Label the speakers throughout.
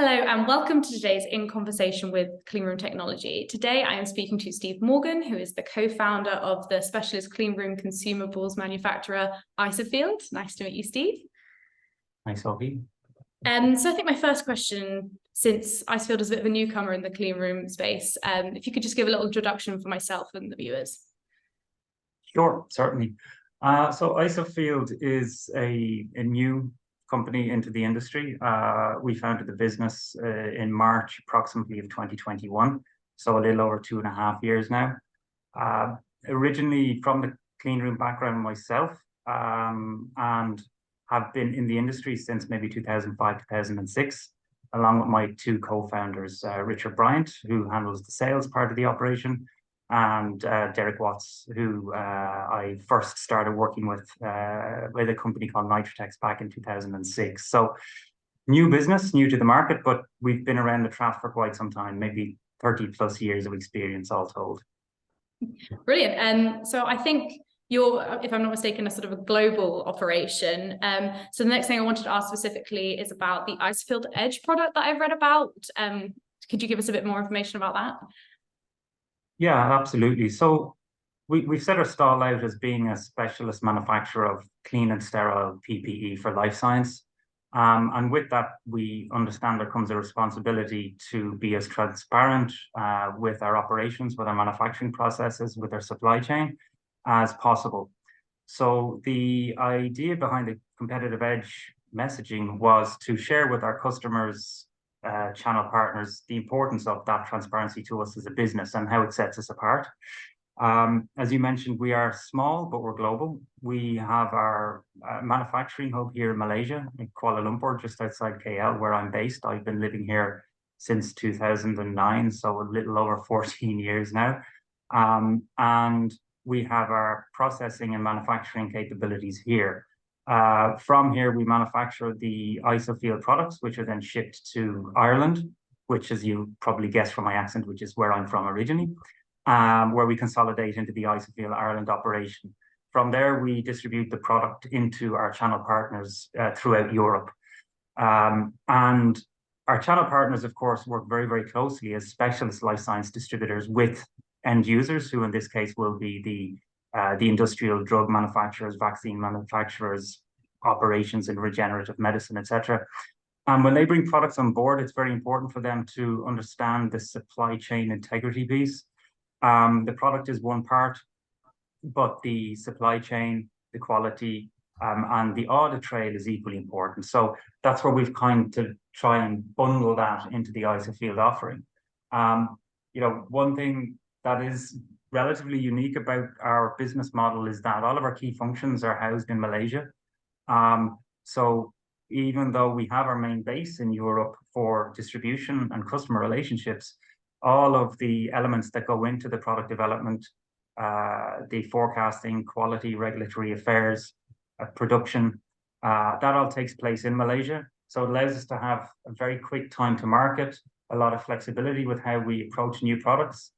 Speaker 1: Hello and welcome to today's In Conversation with Cleanroom Technology. Today I am speaking to Steve Morgan, who is the co-founder of the specialist cleanroom consumables manufacturer Isofield. Nice to meet you, Steve.
Speaker 2: Nice, Sophie.
Speaker 1: So I think my first question, since Isofield is a bit of a newcomer in the cleanroom space, if you could just give a little introduction for myself and the viewers.
Speaker 2: Sure, certainly. So Isofield is a new company into the industry. We founded the business in March approximately of 2021, so a little over 2.5 years now. Originally from the cleanroom background myself, and have been in the industry since maybe 2005, 2006, along with my two co-founders, Richard Bryant, who handles the sales part of the operation, and Derek Watts, who I first started working with a company called Nitrotex back in 2006. So new business, new to the market, but we've been around the track for quite some time, maybe 30 plus years of experience all told.
Speaker 1: Brilliant. So I think you're, if I'm not mistaken, a sort of a global operation. So the next thing I wanted to ask specifically is about the Isofield Edge product that I've read about. Could you give us a bit more information about that?
Speaker 2: Yeah, absolutely. So we've set our stall out as being a specialist manufacturer of clean and sterile PPE for life science. And with that, we understand there comes a responsibility to be as transparent with our operations, with our manufacturing processes, with our supply chain as possible. So the idea behind the competitive edge messaging was to share with our customers, channel partners, the importance of that transparency to us as a business and how it sets us apart. As you mentioned, we are small, but we're global. We have our manufacturing hub here in Malaysia, in Kuala Lumpur, just outside KL, where I'm based. I've been living here since 2009, so a little over 14 years now. And we have our processing and manufacturing capabilities here. From here, we manufacture the Isofield products, which are then shipped to Ireland, which, as you probably guessed from my accent, which is where I'm from originally, where we consolidate into the Isofield Ireland operation. From there, we distribute the product into our channel partners throughout Europe. And our channel partners, of course, work very, very closely as specialist life science distributors with end users, who in this case will be the industrial drug manufacturers, vaccine manufacturers, operations in regenerative medicine, etc. And when they bring products on board, it's very important for them to understand the supply chain integrity piece. The product is one part, but the supply chain, the quality, and the audit trail is equally important. So that's where we've kind of try and bundle that into the Isofield offering. One thing that is relatively unique about our business model is that all of our key functions are housed in Malaysia. So even though we have our main base in Europe for distribution and customer relationships, all of the elements that go into the product development, the forecasting, quality, regulatory affairs, production, that all takes place in Malaysia. So it allows us to have a very quick time to market, a lot of flexibility with how we approach new products,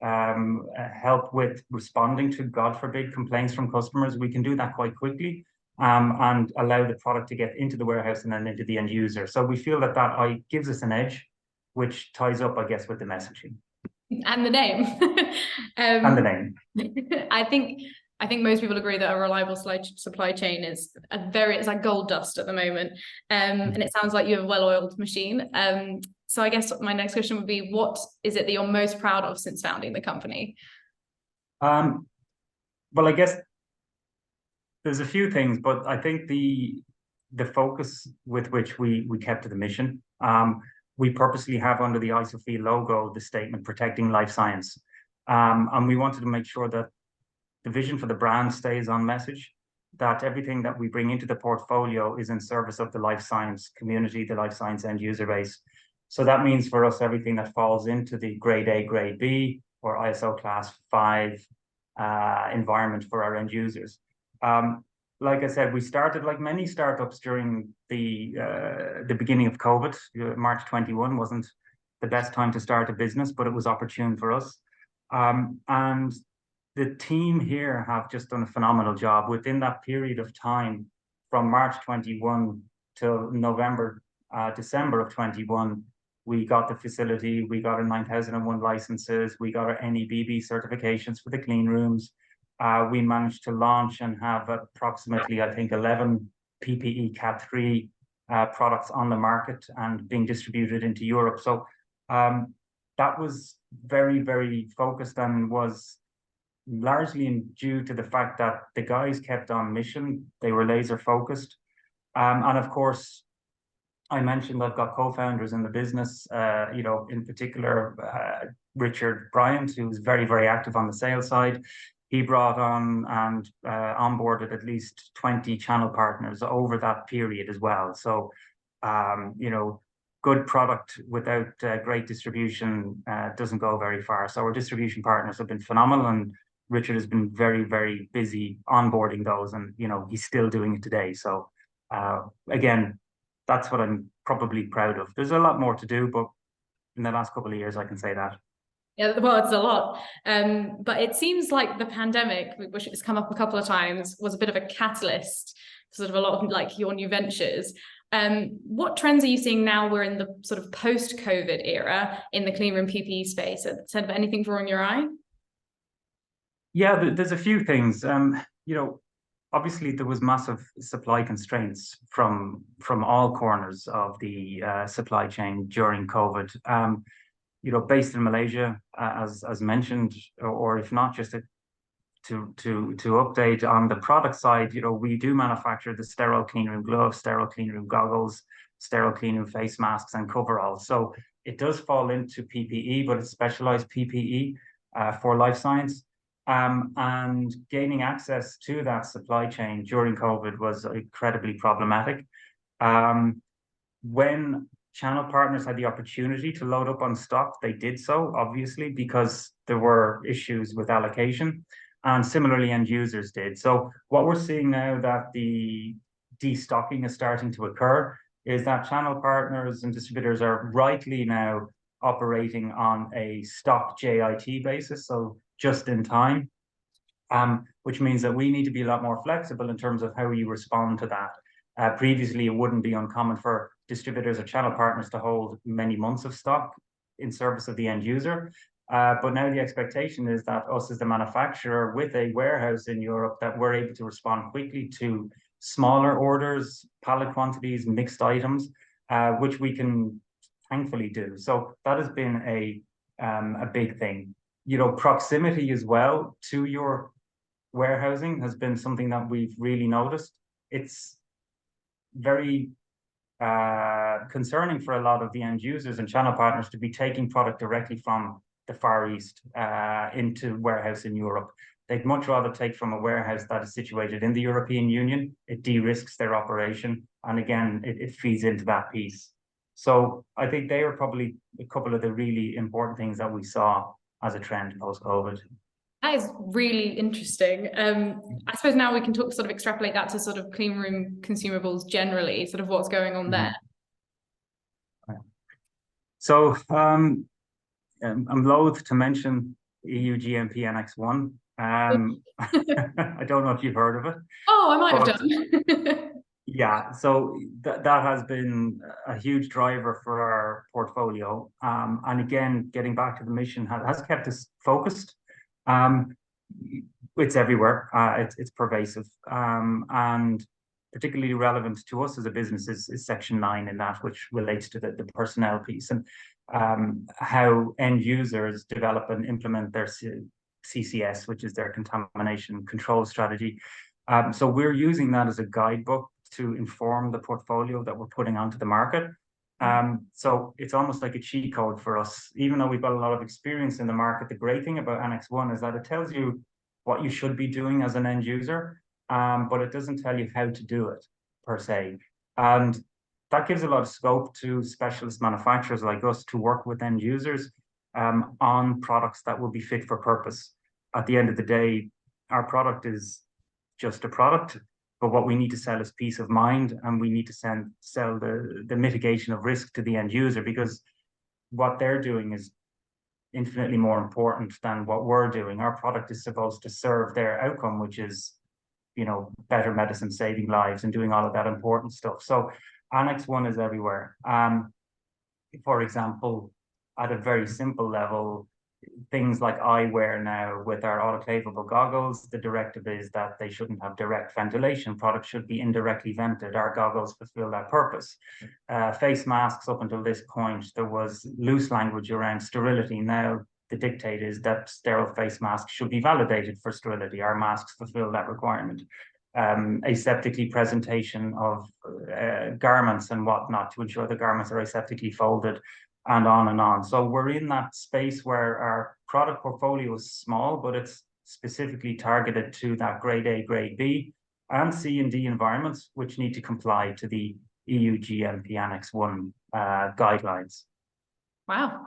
Speaker 2: help with responding to, God forbid, complaints from customers. We can do that quite quickly, and allow the product to get into the warehouse and then into the end user. So we feel that gives us an edge, which ties up, I guess, with the messaging.
Speaker 1: And the name.
Speaker 2: And the name.
Speaker 1: I think most people agree that a reliable supply chain is it's like gold dust at the moment. And it sounds like you have a well-oiled machine. So I guess my next question would be, what is it that you're most proud of since founding the company?
Speaker 2: Well, I guess there's a few things, but I think the focus with which we kept to the mission. We purposely have under the Isofield logo the statement protecting life science. And we wanted to make sure that the vision for the brand stays on message, that everything that we bring into the portfolio is in service of the life science community, the life science end user base. So that means for us, everything that falls into the grade A, grade B, or ISO class 5 environment for our end users. Like I said, we started like many startups during the beginning of COVID. March 21 wasn't the best time to start a business, but it was opportune for us. And the team here have just done a phenomenal job within that period of time, from March 21 till November December of 21, we got the facility, we got our 9001 licenses, we got our NEBB certifications for the clean rooms. We managed to launch and have approximately, I think, 11 PPE Cat 3 products on the market and being distributed into Europe. So that was very, very focused and was largely due to the fact that the guys kept on mission. They were laser focused. And of course, I mentioned I've got co-founders in the business, in particular, Richard Bryant, who's very, very active on the sales side. He brought on and onboarded at least 20 channel partners over that period as well. So, good product without great distribution doesn't go very far. So our distribution partners have been phenomenal, and Richard has been very, very busy onboarding those, and he's still doing it today. So again, that's what I'm probably proud of. There's a lot more to do, but in the last couple of years, I can say that.
Speaker 1: Yeah, well, it's a lot. But it seems like the pandemic, which has come up a couple of times, was a bit of a catalyst for sort of a lot of like your new ventures. What trends are you seeing now? We're in the sort of post-COVID era in the cleanroom PPE space. Has anything drawing your eye?
Speaker 2: Yeah, there's a few things. Obviously there was massive supply constraints from all corners of the supply chain during COVID. Based in Malaysia, as mentioned, or if not, just to update on the product side, we do manufacture the sterile cleanroom gloves, sterile cleanroom goggles, sterile cleanroom face masks, and coveralls. So it does fall into PPE, but it's specialized PPE for life science. And gaining access to that supply chain during COVID was incredibly problematic. When channel partners had the opportunity to load up on stock, they did so, obviously, because there were issues with allocation, and similarly end users did. So what we're seeing now that the destocking is starting to occur is that channel partners and distributors are rightly now operating on a stock JIT basis, so just in time, which means that we need to be a lot more flexible in terms of how you respond to that. Previously, it wouldn't be uncommon for distributors or channel partners to hold many months of stock in service of the end user. But now the expectation is that us as the manufacturer with a warehouse in Europe, that we're able to respond quickly to smaller orders, pallet quantities, mixed items, which we can thankfully do. So that has been a big thing. Proximity as well to your warehousing has been something that we've really noticed. It's very concerning for a lot of the end users and channel partners to be taking product directly from the Far East into warehouse in Europe. They'd much rather take from a warehouse that is situated in the European Union. It de-risks their operation, and again, it feeds into that piece. So I think they are probably a couple of the really important things that we saw as a trend post-COVID.
Speaker 1: That is really interesting. I suppose now we can sort of extrapolate that to sort of clean room consumables generally, sort of what's going on there.
Speaker 2: So I'm loath to mention EU GMP Annex 1. I don't know if you've heard of it.
Speaker 1: Oh, I might have done.
Speaker 2: Yeah, so that has been a huge driver for our portfolio. And again, getting back to the mission has kept us focused. It's everywhere. It's pervasive, and particularly relevant to us as a business is Section 9 in that, which relates to the personnel piece and how end users develop and implement their CCS, which is their contamination control strategy. So we're using that as a guidebook to inform the portfolio that we're putting onto the market. So it's almost like a cheat code for us. Even though we've got a lot of experience in the market, the great thing about Annex 1 is that it tells you what you should be doing as an end user, but it doesn't tell you how to do it per se. And that gives a lot of scope to specialist manufacturers like us to work with end users on products that will be fit for purpose. At the end of the day, our product is just a product, but what we need to sell is peace of mind, and we need to sell the mitigation of risk to the end user, because what they're doing is infinitely more important than what we're doing. Our product is supposed to serve their outcome, which is, better medicine, saving lives, and doing all of that important stuff. So Annex 1 is everywhere. For example, at a very simple level, things like eyewear now with our autoclavable goggles, the directive is that they shouldn't have direct ventilation. Products should be indirectly vented. Our goggles fulfill that purpose. Face masks, up until this point, there was loose language around sterility. Now the dictate is that sterile face masks should be validated for sterility. Our masks fulfill that requirement. Aseptically presentation of garments and whatnot to ensure the garments are aseptically folded, and on and on. So we're in that space where our product portfolio is small, but it's specifically targeted to that grade A, grade B, and C and D environments, which need to comply to the EU GMP Annex 1 guidelines.
Speaker 1: Wow.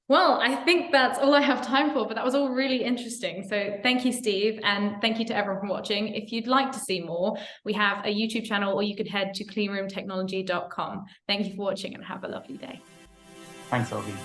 Speaker 1: Well, I think that's all I have time for, but that was all really interesting. So thank you, Steve, and thank you to everyone for watching. If you'd like to see more, we have a YouTube channel, or you could head to cleanroomtechnology.com. Thank you for watching and have a lovely day.
Speaker 2: Thanks, Ovi.